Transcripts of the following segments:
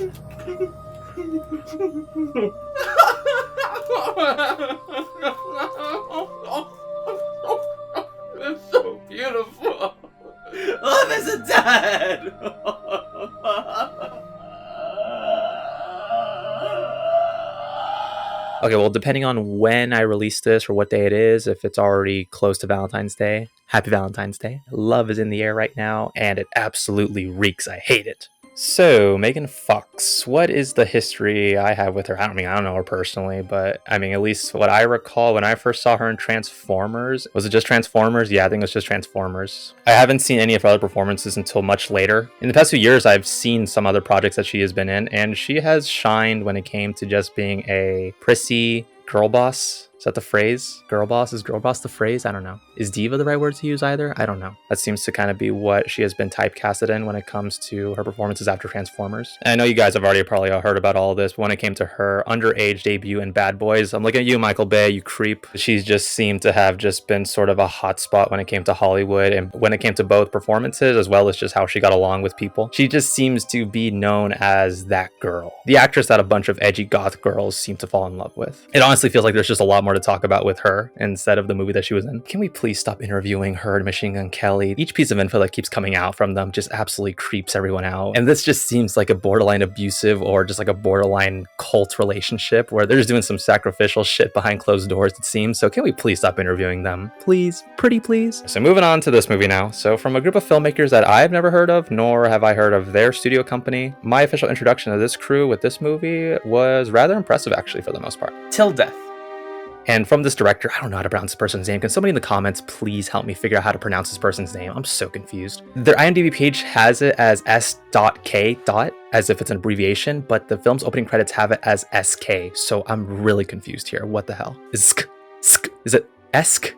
It's so beautiful. Love isn't dead. Okay, well, depending on when I release this or what day it is, if it's already close to Valentine's Day, happy Valentine's Day. Love is in the air right now, and it absolutely reeks. I hate it. So, Megan Fox, what is the history I have with her? I don't know her personally, but I mean, at least what I recall when I first saw her in Transformers, was it just Transformers? Yeah, I think it was just Transformers. I haven't seen any of her other performances until much later. In the past few years, I've seen some other projects that she has been in, and she has shined when it came to just being a prissy girl boss. Is that the phrase? Girl boss? Is girl boss the phrase? I don't know. Is diva the right word to use either? I don't know. That seems to kind of be what she has been typecasted in when it comes to her performances after Transformers. And I know you guys have already probably heard about all of this, but when it came to her underage debut in Bad Boys, I'm looking at you, Michael Bay, you creep. She's just seemed to have just been sort of a hot spot when it came to Hollywood, and when it came to both performances as well as just how she got along with people. She just seems to be known as that girl. The actress that a bunch of edgy goth girls seem to fall in love with. It honestly feels like there's just a lot more to talk about with her instead of the movie that she was in. Can we please stop interviewing her and Machine Gun Kelly? Each piece of info that keeps coming out from them just absolutely creeps everyone out. And this just seems like a borderline abusive or just like a borderline cult relationship where they're just doing some sacrificial shit behind closed doors, it seems. So can we please stop interviewing them? Please. Pretty please. So moving on to this movie now. So from a group of filmmakers that I've never heard of, nor have I heard of their studio company, my official introduction to this crew with this movie was rather impressive actually for the most part. Till Death. And from this director, I don't know how to pronounce this person's name. Can somebody in the comments please help me figure out how to pronounce this person's name? I'm so confused. Their IMDb page has it as S.K. as if it's an abbreviation, but the film's opening credits have it as SK. So I'm really confused here. What the hell? Is it Esk?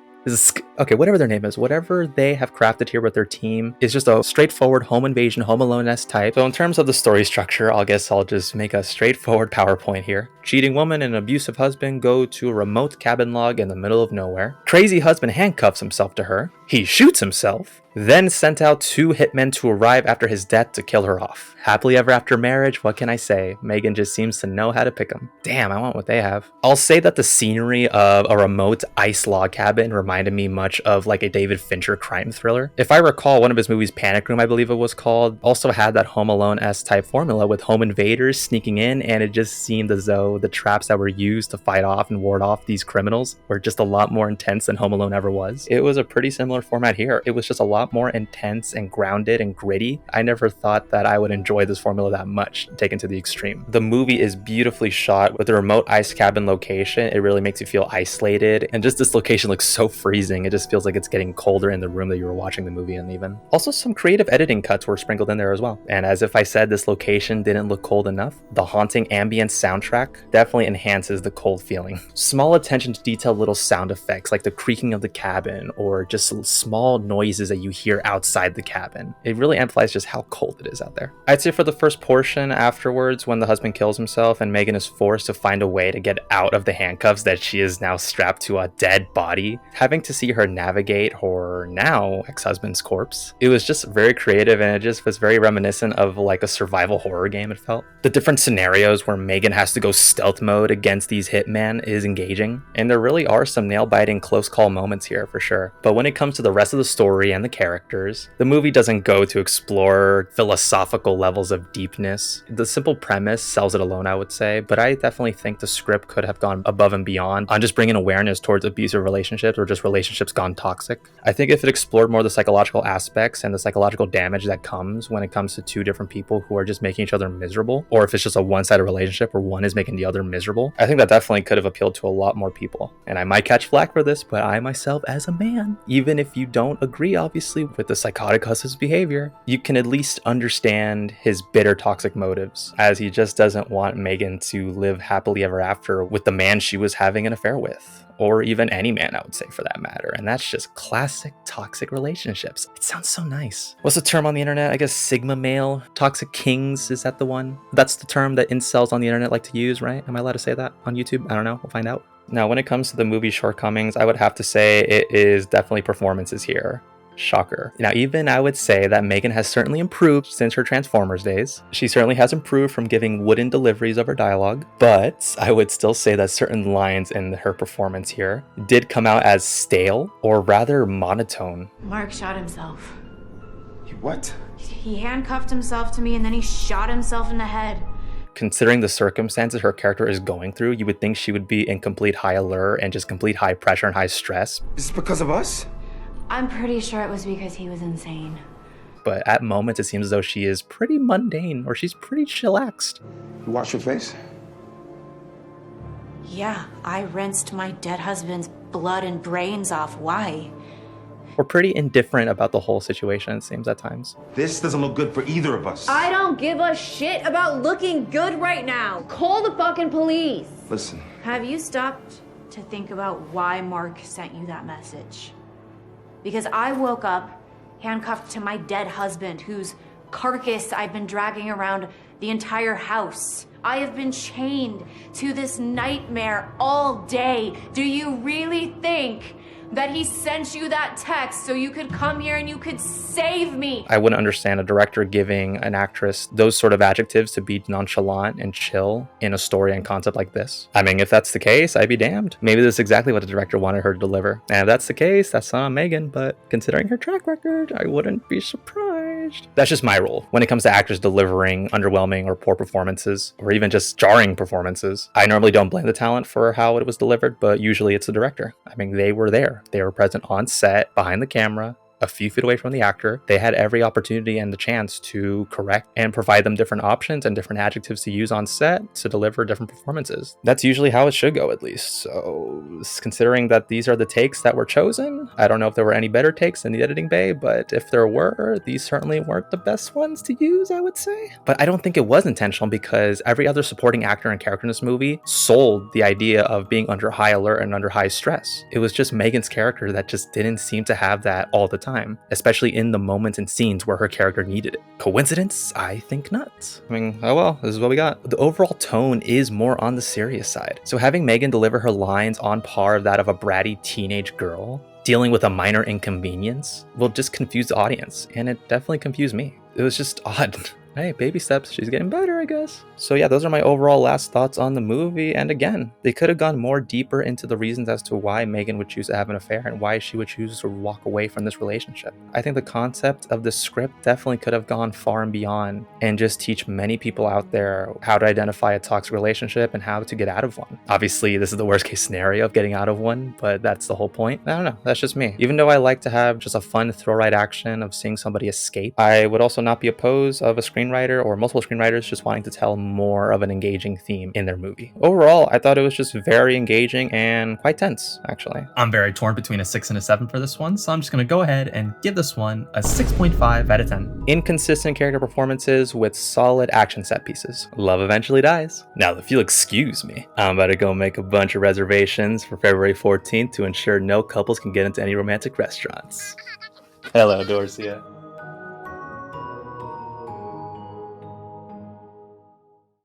Okay, whatever their name is, whatever they have crafted here with their team is just a straightforward home invasion, Home Alone-esque type. So in terms of the story structure, I guess I'll just make a straightforward PowerPoint here. Cheating woman and abusive husband go to a remote cabin log in the middle of nowhere. Crazy husband handcuffs himself to her. He shoots himself, then sent out 2 hitmen to arrive after his death to kill her off. Happily ever after marriage, what can I say? Megan just seems to know how to pick them. Damn, I want what they have. I'll say that the scenery of a remote ice log cabin reminded me much of like a David Fincher crime thriller. If I recall, one of his movies, Panic Room, I believe it was called, also had that Home Alone-esque type formula with home invaders sneaking in, and it just seemed as though the traps that were used to fight off and ward off these criminals were just a lot more intense than Home Alone ever was. It was a pretty similar format here. It was just a lot more intense and grounded and gritty. I never thought that I would enjoy this formula that much taken to the extreme. The movie is beautifully shot with a remote ice cabin location. It really makes you feel isolated, and just this location looks so freezing. It just feels like it's getting colder in the room that you were watching the movie in even. Also, some creative editing cuts were sprinkled in there as well. And as if I said this location didn't look cold enough, the haunting ambient soundtrack definitely enhances the cold feeling. Small attention to detail, little sound effects like the creaking of the cabin or just small noises that you hear outside the cabin. It really amplifies just how cold it is out there. I'd say for the first portion afterwards, when the husband kills himself and Megan is forced to find a way to get out of the handcuffs that she is now strapped to a dead body, having to see her navigate her now ex-husband's corpse, it was just very creative, and it just was very reminiscent of like a survival horror game, it felt. The different scenarios where Megan has to go stealth mode against these hitmen is engaging, and there really are some nail-biting close call moments here for sure. But when it comes to the rest of the story and the characters, the movie doesn't go to explore philosophical levels of deepness. The simple premise sells it alone, I would say, but I definitely think the script could have gone above and beyond on just bringing awareness towards abusive relationships or just relationships gone toxic. I think if it explored more the psychological aspects and the psychological damage that comes when it comes to 2 different people who are just making each other miserable, or if it's just a one-sided relationship where one is making the other miserable, I think that definitely could have appealed to a lot more people. And I might catch flack for this, but I myself as a man, even if you don't agree obviously with the psychotic husband's behavior, you can at least understand his bitter toxic motives, as he just doesn't want Megan to live happily ever after with the man she was having an affair with, or even any man, I would say, for that matter. And that's just classic toxic relationships. It sounds so nice. What's the term on the internet? I guess Sigma male, toxic kings, is that the one? That's the term that incels on the internet like to use, right? Am I allowed to say that on YouTube? I don't know, we'll find out. Now, when it comes to the movie's shortcomings, I would have to say it is definitely performances here. Shocker. Now, even I would say that Megan has certainly improved since her Transformers days. She certainly has improved from giving wooden deliveries of her dialogue, but I would still say that certain lines in her performance here did come out as stale, or rather monotone. Mark shot himself. What? He handcuffed himself to me and then he shot himself in the head. Considering the circumstances her character is going through, you would think she would be in complete high alert and just complete high pressure and high stress. Is this because of us? I'm pretty sure it was because he was insane. But at moments, it seems as though she is pretty mundane, or she's pretty chillaxed. You wash your face? Yeah, I rinsed my dead husband's blood and brains off. Why? We're pretty indifferent about the whole situation, it seems, at times. This doesn't look good for either of us. I don't give a shit about looking good right now. Call the fucking police. Listen. Have you stopped to think about why Mark sent you that message? Because I woke up handcuffed to my dead husband, whose carcass I've been dragging around the entire house. I have been chained to this nightmare all day. Do you really think that he sent you that text so you could come here and you could save me? I wouldn't understand a director giving an actress those sort of adjectives to be nonchalant and chill in a story and concept like this. I mean, if that's the case, I'd be damned. Maybe this is exactly what the director wanted her to deliver. And if that's the case, that's on Megan, but considering her track record, I wouldn't be surprised. That's just my rule. When it comes to actors delivering underwhelming or poor performances, or even just jarring performances, I normally don't blame the talent for how it was delivered, but usually it's the director. I mean, they were there. They were present on set, behind the camera, a few feet away from the actor. They had every opportunity and the chance to correct and provide them different options and different adjectives to use on set to deliver different performances. That's usually how it should go, at least. So considering that these are the takes that were chosen, I don't know if there were any better takes in the editing bay, but if there were, these certainly weren't the best ones to use, I would say. But I don't think it was intentional, because every other supporting actor and character in this movie sold the idea of being under high alert and under high stress. It was just Megan's character that just didn't seem to have that all the time, especially in the moments and scenes where her character needed it. Coincidence? I think not. I mean, oh well, this is what we got. The overall tone is more on the serious side. So having Megan deliver her lines on par of that of a bratty teenage girl, dealing with a minor inconvenience, will just confuse the audience, and it definitely confused me. It was just odd. Hey, baby steps, she's getting better, I guess. So yeah, those are my overall last thoughts on the movie. And again, they could have gone more deeper into the reasons as to why Megan would choose to have an affair and why she would choose to walk away from this relationship. I think the concept of the script definitely could have gone far and beyond and just teach many people out there how to identify a toxic relationship and how to get out of one. Obviously, this is the worst case scenario of getting out of one, but that's the whole point. I don't know, that's just me. Even though I like to have just a fun thrill ride action of seeing somebody escape, I would also not be opposed of a screenwriter or multiple screenwriters just wanting to tell more of an engaging theme in their movie. Overall, I thought it was just very engaging and quite tense, actually. I'm very torn between a 6 and a 7 for this one, so I'm just going to go ahead and give this one a 6.5 out of 10. Inconsistent character performances with solid action set pieces. Love eventually dies. Now, if you'll excuse me, I'm about to go make a bunch of reservations for February 14th to ensure no couples can get into any romantic restaurants. Hello, Dorcia.